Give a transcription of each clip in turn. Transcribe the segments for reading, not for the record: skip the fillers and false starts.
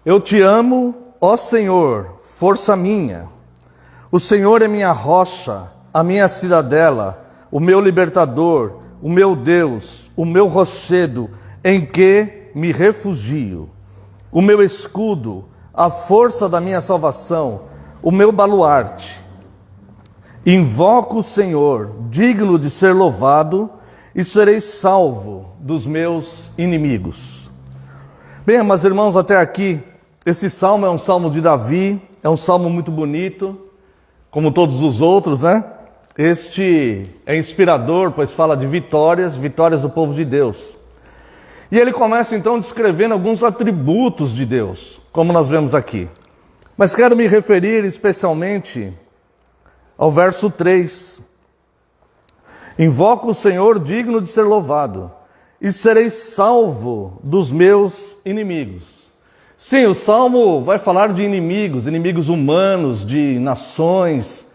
Eu te amo, ó Senhor, força minha. O Senhor é minha rocha, a minha cidadela, o meu libertador, o meu Deus, o meu rochedo, em que me refugio. O meu escudo, a força da minha salvação, o meu baluarte. Invoco o Senhor, digno de ser louvado, e serei salvo dos meus inimigos. Bem, meus irmãos, até aqui, esse salmo é um salmo de Davi, é um salmo muito bonito, como todos os outros, né? Este é inspirador, pois fala de vitórias do povo de Deus. E ele começa então descrevendo alguns atributos de Deus, como nós vemos aqui. Mas quero me referir especialmente ao verso 3. Invoco o Senhor digno de ser louvado, e serei salvo dos meus inimigos. Sim, o Salmo vai falar de inimigos, inimigos humanos, de nações,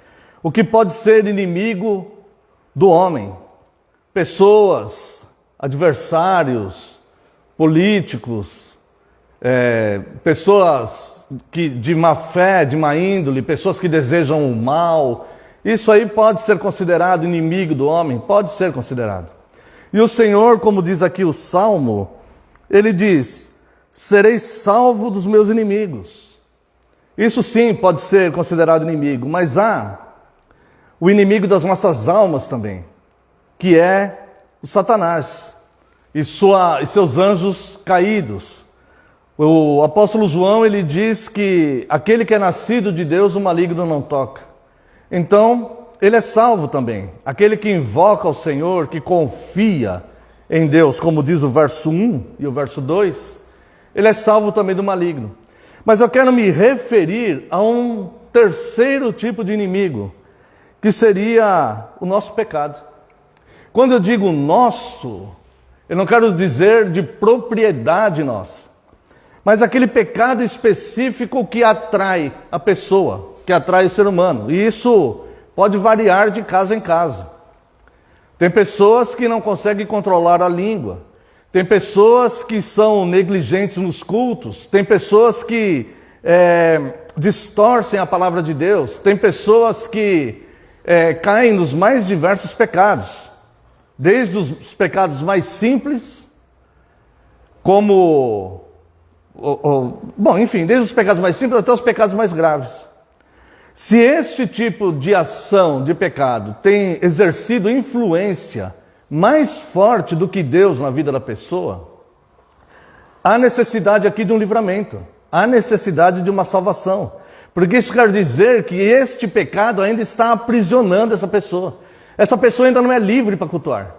o que pode ser inimigo do homem. Pessoas, adversários, políticos, pessoas de má fé, de má índole, pessoas que desejam o mal. Isso aí pode ser considerado inimigo do homem? Pode ser considerado. E o Senhor, como diz aqui o Salmo, ele diz: serei salvo dos meus inimigos. Isso sim pode ser considerado inimigo, mas há o inimigo das nossas almas também, que é o Satanás e seus anjos caídos. O apóstolo João, ele diz que aquele que é nascido de Deus, o maligno não toca. Então, ele é salvo também. Aquele que invoca o Senhor, que confia em Deus, como diz o verso 1 e o verso 2, ele é salvo também do maligno. Mas eu quero me referir a um terceiro tipo de inimigo, que seria o nosso pecado. Quando eu digo nosso, eu não quero dizer de propriedade nossa, mas aquele pecado específico que atrai a pessoa, que atrai o ser humano. E isso pode variar de casa em casa. Tem pessoas que não conseguem controlar a língua. Tem pessoas que são negligentes nos cultos. Tem pessoas que distorcem a palavra de Deus. Tem pessoas que caem nos mais diversos pecados. Desde os pecados mais simples, como... desde os pecados mais simples até os pecados mais graves. Se este tipo de ação, de pecado, tem exercido influência mais forte do que Deus na vida da pessoa, há necessidade aqui de um livramento, há necessidade de uma salvação. Porque isso quer dizer que este pecado ainda está aprisionando essa pessoa. Essa pessoa ainda não é livre para cultuar.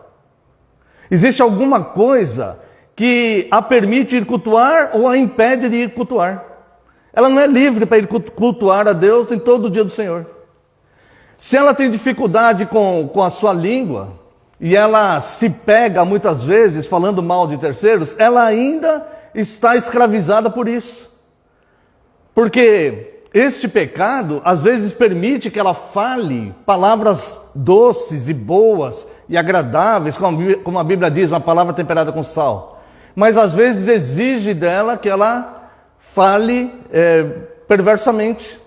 Existe alguma coisa que a permite ir cultuar ou a impede de ir cultuar. Ela não é livre para ir cultuar a Deus em todo o dia do Senhor. Se ela tem dificuldade com a sua língua, e ela se pega muitas vezes falando mal de terceiros, ela ainda está escravizada por isso. Porque este pecado, às vezes, permite que ela fale palavras doces e boas e agradáveis, como a Bíblia diz, uma palavra temperada com sal. Mas às vezes exige dela que ela fale perversamente.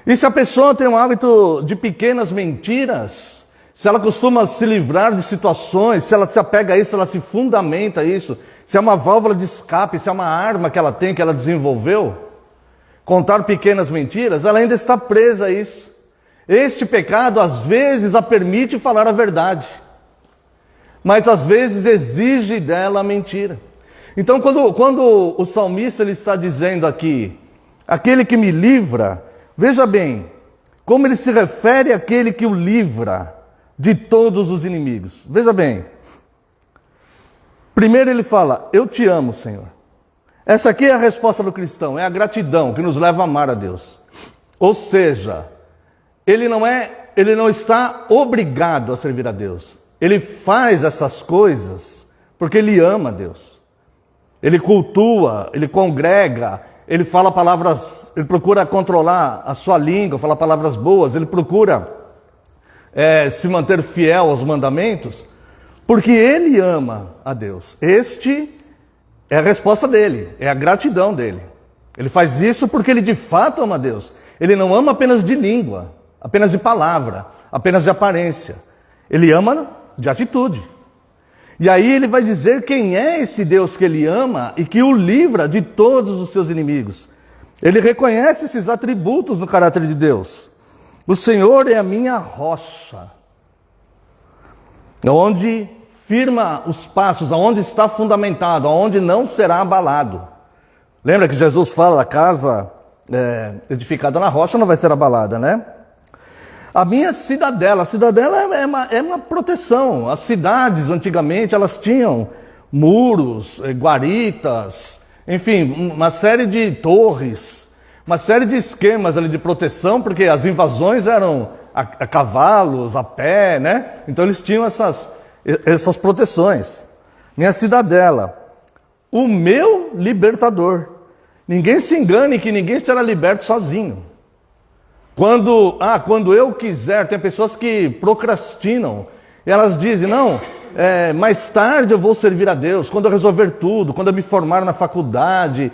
E se a pessoa tem um hábito de pequenas mentiras, se ela costuma se livrar de situações, se ela se apega a isso, se ela se fundamenta a isso, se é uma válvula de escape, se é uma arma que ela tem, que ela desenvolveu, contar pequenas mentiras, ela ainda está presa a isso. Este pecado às vezes a permite falar a verdade, mas às vezes exige dela a mentira. Então, quando o salmista ele está dizendo aqui, aquele que me livra, veja bem, como ele se refere àquele que o livra de todos os inimigos. Veja bem, primeiro ele fala, eu te amo, Senhor. Essa aqui é a resposta do cristão, é a gratidão que nos leva a amar a Deus. Ou seja, ele não está obrigado a servir a Deus. Ele faz essas coisas porque ele ama a Deus. Ele cultua, ele congrega, ele fala palavras, ele procura controlar a sua língua, fala palavras boas, ele procura se manter fiel aos mandamentos, porque ele ama a Deus. Este É a resposta dele, é a gratidão dele. Ele faz isso porque ele de fato ama Deus. Ele não ama apenas de língua, apenas de palavra, apenas de aparência. Ele ama de atitude. E aí ele vai dizer quem é esse Deus que ele ama e que o livra de todos os seus inimigos. Ele reconhece esses atributos no caráter de Deus. O Senhor é a minha rocha, onde firma os passos, aonde está fundamentado, aonde não será abalado. Lembra que Jesus fala, a casa edificada na rocha não vai ser abalada, né? A minha cidadela, a cidadela é uma proteção. As cidades, antigamente, elas tinham muros, guaritas, enfim, uma série de torres, uma série de esquemas ali de proteção, porque as invasões eram a cavalos, a pé, né? Então eles tinham essas proteções. Minha cidadela, o meu libertador. Ninguém se engane que ninguém será liberto sozinho. Quando eu quiser, tem pessoas que procrastinam, e elas dizem, não, mais tarde eu vou servir a Deus, quando eu resolver tudo, quando eu me formar na faculdade,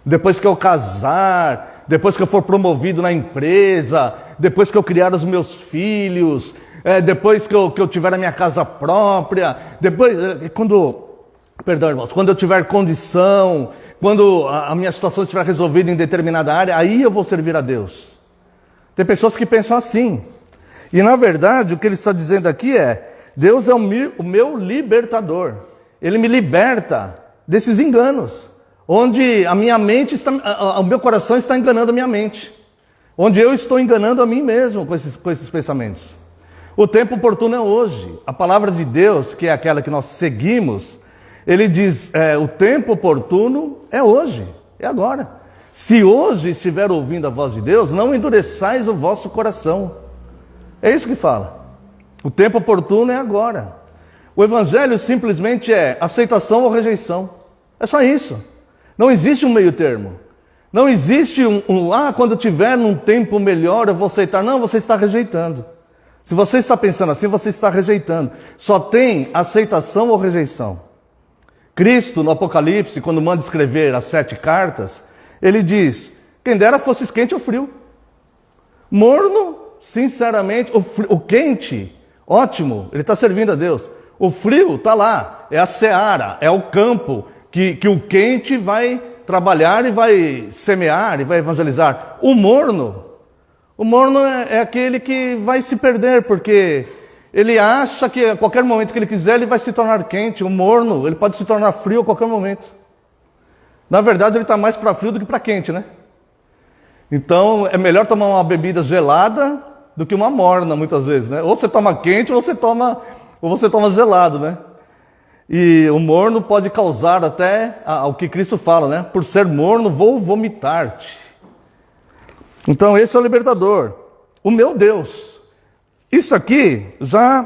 depois que eu casar, depois que eu for promovido na empresa, depois que eu criar os meus filhos, depois que eu tiver a minha casa própria, quando eu tiver condição, quando a minha situação estiver resolvida em determinada área, aí eu vou servir a Deus. Tem pessoas que pensam assim. E na verdade o que ele está dizendo aqui é, Deus é o meu libertador. Ele me liberta desses enganos, onde a minha mente o meu coração está enganando a minha mente, onde eu estou enganando a mim mesmo com esses pensamentos. O tempo oportuno é hoje. A palavra de Deus, que é aquela que nós seguimos, ele diz, o tempo oportuno é hoje, é agora. Se hoje estiver ouvindo a voz de Deus, não endureçais o vosso coração. É isso que fala. O tempo oportuno é agora. O evangelho simplesmente é aceitação ou rejeição. É só isso. Não existe um meio termo. Não existe quando eu tiver num tempo melhor eu vou aceitar. Não, você está rejeitando. Se você está pensando assim, você está rejeitando. Só tem aceitação ou rejeição. Cristo, no Apocalipse, quando manda escrever as 7 cartas, ele diz, quem dera fosse quente ou frio. Morno, sinceramente, o quente, ótimo, ele está servindo a Deus. O frio está lá, é a seara, é o campo, que o quente vai trabalhar e vai semear e vai evangelizar. O morno é aquele que vai se perder, porque ele acha que a qualquer momento que ele quiser, ele vai se tornar quente. O morno, ele pode se tornar frio a qualquer momento. Na verdade, ele está mais para frio do que para quente, né? Então, é melhor tomar uma bebida gelada do que uma morna, muitas vezes, né? Ou você toma quente ou você toma gelado, né? E o morno pode causar até o que Cristo fala, né? Por ser morno, vou vomitar-te. Então, esse é o libertador. O meu Deus. Isso aqui já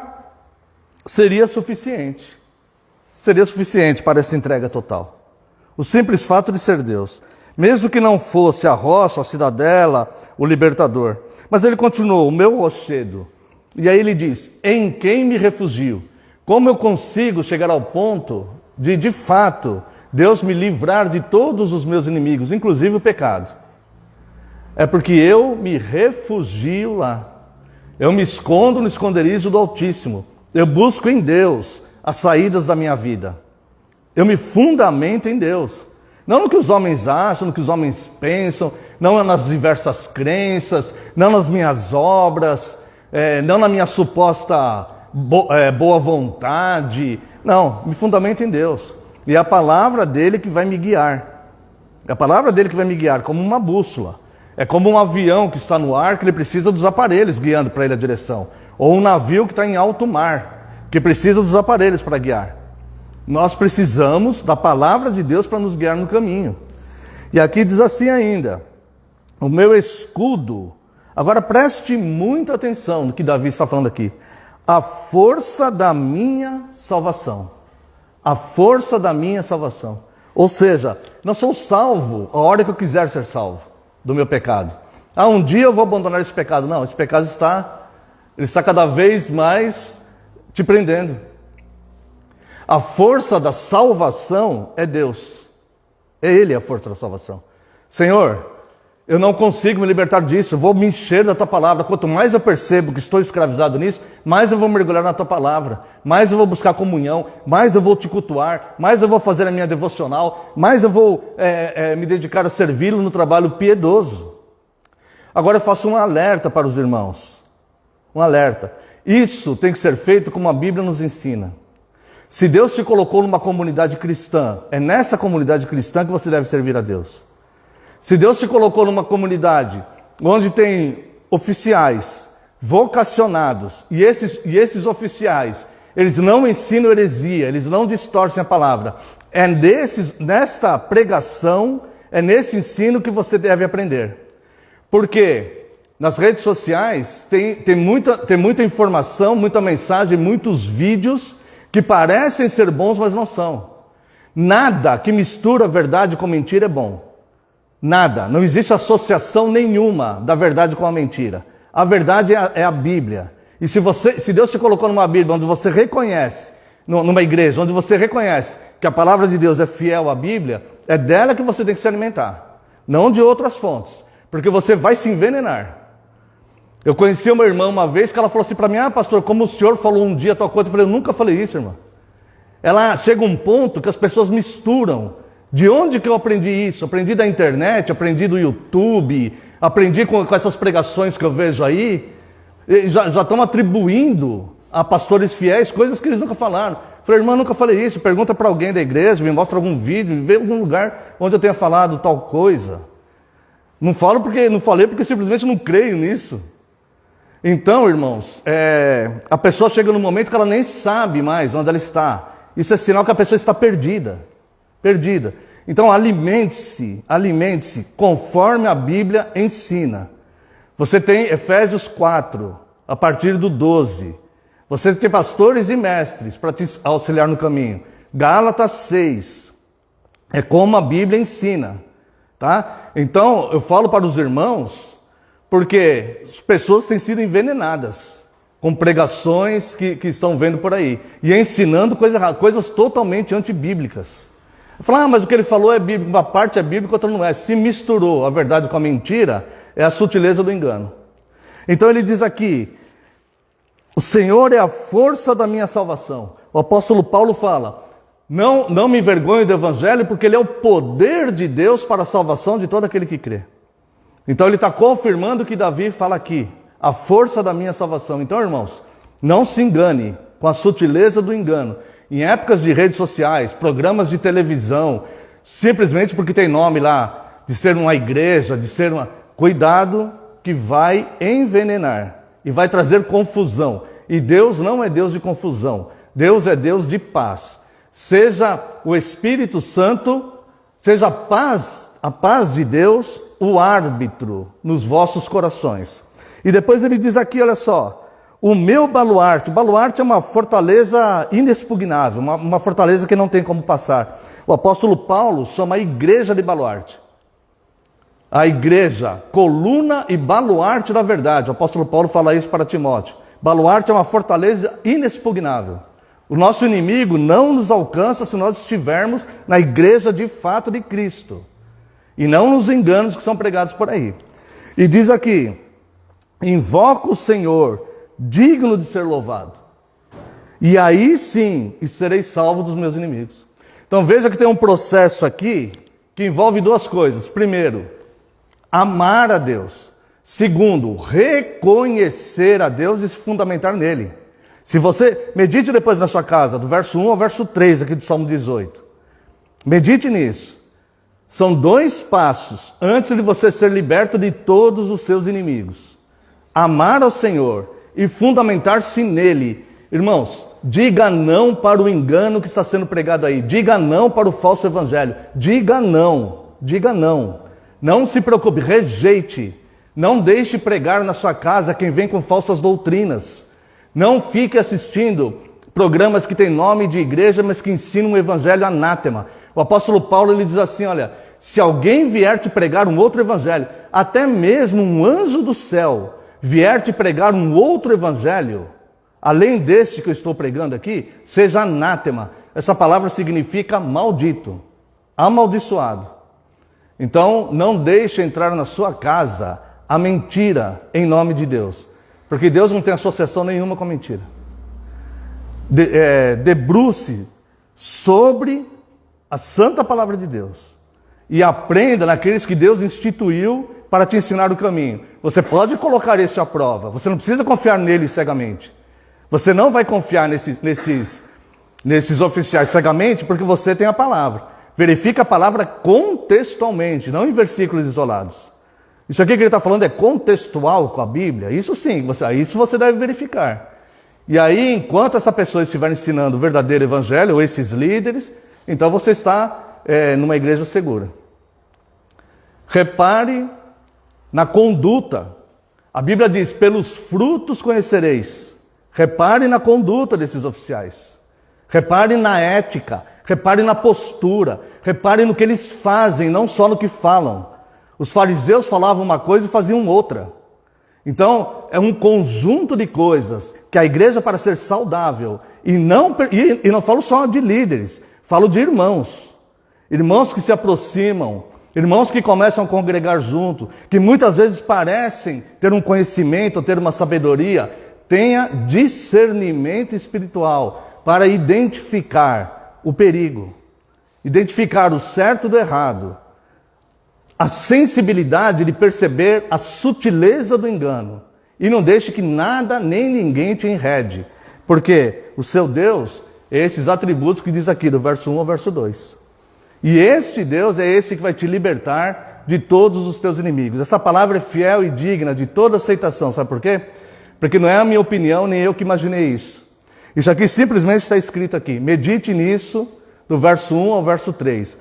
seria suficiente. Seria suficiente para essa entrega total. O simples fato de ser Deus. Mesmo que não fosse a rocha, a cidadela, o libertador. Mas ele continuou, o meu rochedo. E aí ele diz, em quem me refugio? Como eu consigo chegar ao ponto de fato, Deus me livrar de todos os meus inimigos, inclusive o pecado? É porque eu me refugio lá. Eu me escondo no esconderijo do Altíssimo. Eu busco em Deus as saídas da minha vida. Eu me fundamento em Deus. Não no que os homens acham, no que os homens pensam, não nas diversas crenças, não nas minhas obras, não na minha suposta boa vontade. Não, me fundamento em Deus. E é a palavra dele que vai me guiar. É a palavra dele que vai me guiar, como uma bússola. É como um avião que está no ar, que ele precisa dos aparelhos guiando para ele a direção. Ou um navio que está em alto mar, que precisa dos aparelhos para guiar. Nós precisamos da palavra de Deus para nos guiar no caminho. E aqui diz assim ainda, o meu escudo. Agora preste muita atenção no que Davi está falando aqui. A força da minha salvação. A força da minha salvação. Ou seja, não sou salvo a hora que eu quiser ser salvo do meu pecado. Um dia eu vou abandonar esse pecado. Não, esse pecado está cada vez mais te prendendo. A força da salvação é Deus. É Ele a força da salvação. Senhor, eu não consigo me libertar disso, eu vou me encher da Tua palavra. Quanto mais eu percebo que estou escravizado nisso, mais eu vou mergulhar na Tua palavra, mais eu vou buscar comunhão, mais eu vou Te cultuar, mais eu vou fazer a minha devocional, mais eu vou me dedicar a servi-lo no trabalho piedoso. Agora eu faço um alerta para os irmãos. Um alerta. Isso tem que ser feito como a Bíblia nos ensina. Se Deus te colocou numa comunidade cristã, é nessa comunidade cristã que você deve servir a Deus. Se Deus te colocou numa comunidade onde tem oficiais vocacionados, e esses oficiais, eles não ensinam heresia, eles não distorcem a palavra, nesta pregação, é nesse ensino que você deve aprender. Porque nas redes sociais tem muita informação, muita mensagem, muitos vídeos que parecem ser bons, mas não são. Nada que mistura verdade com mentira é bom. Nada. Não existe associação nenhuma da verdade com a mentira. A verdade é a Bíblia. E se Deus te colocou numa Bíblia onde você reconhece, numa igreja onde você reconhece que a palavra de Deus é fiel à Bíblia, é dela que você tem que se alimentar. Não de outras fontes. Porque você vai se envenenar. Eu conheci uma irmã uma vez que ela falou assim para mim: pastor, como o senhor falou um dia tal coisa. Eu falei: eu nunca falei isso, irmã. Ela chega um ponto que as pessoas misturam. De onde que eu aprendi isso? Aprendi da internet, aprendi do YouTube, aprendi com essas pregações que eu vejo aí. Já estão atribuindo a pastores fiéis coisas que eles nunca falaram. Eu falei: irmã, nunca falei isso. Pergunta para alguém da igreja, me mostra algum vídeo, me vê algum lugar onde eu tenha falado tal coisa. Não falei porque simplesmente não creio nisso. Então, irmãos, a pessoa chega num momento que ela nem sabe mais onde ela está. Isso é sinal que a pessoa está perdida. Perdida. Então, alimente-se conforme a Bíblia ensina. Você tem Efésios 4, a partir do 12. Você tem pastores e mestres para te auxiliar no caminho. Gálatas 6. É como a Bíblia ensina. Tá? Então, eu falo para os irmãos, porque as pessoas têm sido envenenadas com pregações que estão vendo por aí. E ensinando coisas totalmente antibíblicas. Eu falo: mas o que ele falou é bíblico, uma parte é bíblica, outra não é. Se misturou a verdade com a mentira, é a sutileza do engano. Então ele diz aqui: o Senhor é a força da minha salvação. O apóstolo Paulo fala: não me envergonho do evangelho, porque ele é o poder de Deus para a salvação de todo aquele que crê. Então ele está confirmando o que Davi fala aqui: a força da minha salvação. Então, irmãos, não se engane com a sutileza do engano. Em épocas de redes sociais, programas de televisão, simplesmente porque tem nome lá, de ser uma igreja, de ser uma... Cuidado que vai envenenar e vai trazer confusão. E Deus não é Deus de confusão. Deus é Deus de paz. Seja o Espírito Santo, seja a paz de Deus, o árbitro nos vossos corações. E depois ele diz aqui, olha só: o meu baluarte é uma fortaleza inexpugnável, uma fortaleza que não tem como passar. O apóstolo Paulo chama a igreja de baluarte. A igreja, coluna e baluarte da verdade. O apóstolo Paulo fala isso para Timóteo. Baluarte é uma fortaleza inexpugnável. O nosso inimigo não nos alcança se nós estivermos na igreja de fato de Cristo. E não nos enganos que são pregados por aí. E diz aqui: invoco o Senhor, digno de ser louvado. E aí sim, serei salvo dos meus inimigos. Então veja que tem um processo aqui que envolve duas coisas. Primeiro, amar a Deus. Segundo, reconhecer a Deus e se fundamentar nele. Se você, medite depois na sua casa, do verso 1 ao verso 3 aqui do Salmo 18. Medite nisso. São 2 passos antes de você ser liberto de todos os seus inimigos. Amar ao Senhor e fundamentar-se nele. Irmãos, diga não para o engano que está sendo pregado aí. Diga não para o falso evangelho. Diga não. Diga não. Não se preocupe, rejeite. Não deixe pregar na sua casa quem vem com falsas doutrinas. Não fique assistindo programas que têm nome de igreja, mas que ensinam um evangelho anátema. O apóstolo Paulo ele diz assim, olha, se alguém vier te pregar um outro evangelho, até mesmo um anjo do céu vier te pregar um outro evangelho, além deste que eu estou pregando aqui, seja anátema. Essa palavra significa maldito, amaldiçoado. Então, não deixe entrar na sua casa a mentira em nome de Deus. Porque Deus não tem associação nenhuma com a mentira. Debruce sobre a santa palavra de Deus. E aprenda naqueles que Deus instituiu para te ensinar o caminho. Você pode colocar este à prova. Você não precisa confiar nele cegamente. Você não vai confiar nesses oficiais cegamente porque você tem a palavra. Verifica a palavra contextualmente, não em versículos isolados. Isso aqui que ele está falando é contextual com a Bíblia? Isso sim, isso você deve verificar. E aí, enquanto essa pessoa estiver ensinando o verdadeiro evangelho, ou esses líderes, então você está numa igreja segura. Repare na conduta. A Bíblia diz, pelos frutos conhecereis. Repare na conduta desses oficiais. Repare na ética. Repare na postura. Repare no que eles fazem, não só no que falam. Os fariseus falavam uma coisa e faziam outra. Então, é um conjunto de coisas que a igreja, para ser saudável, e não falo só de líderes, falo de irmãos. Irmãos que se aproximam, irmãos que começam a congregar junto, que muitas vezes parecem ter um conhecimento, ter uma sabedoria. Tenha discernimento espiritual para identificar o perigo, identificar o certo do errado, a sensibilidade de perceber a sutileza do engano. E não deixe que nada nem ninguém te enrede, porque o seu Deus é esses atributos que diz aqui, do verso 1 ao verso 2. E este Deus é esse que vai te libertar de todos os teus inimigos. Essa palavra é fiel e digna de toda aceitação, sabe por quê? Porque não é a minha opinião, nem eu que imaginei isso. Isso aqui simplesmente está escrito aqui. Medite nisso, do verso 1 ao verso 3.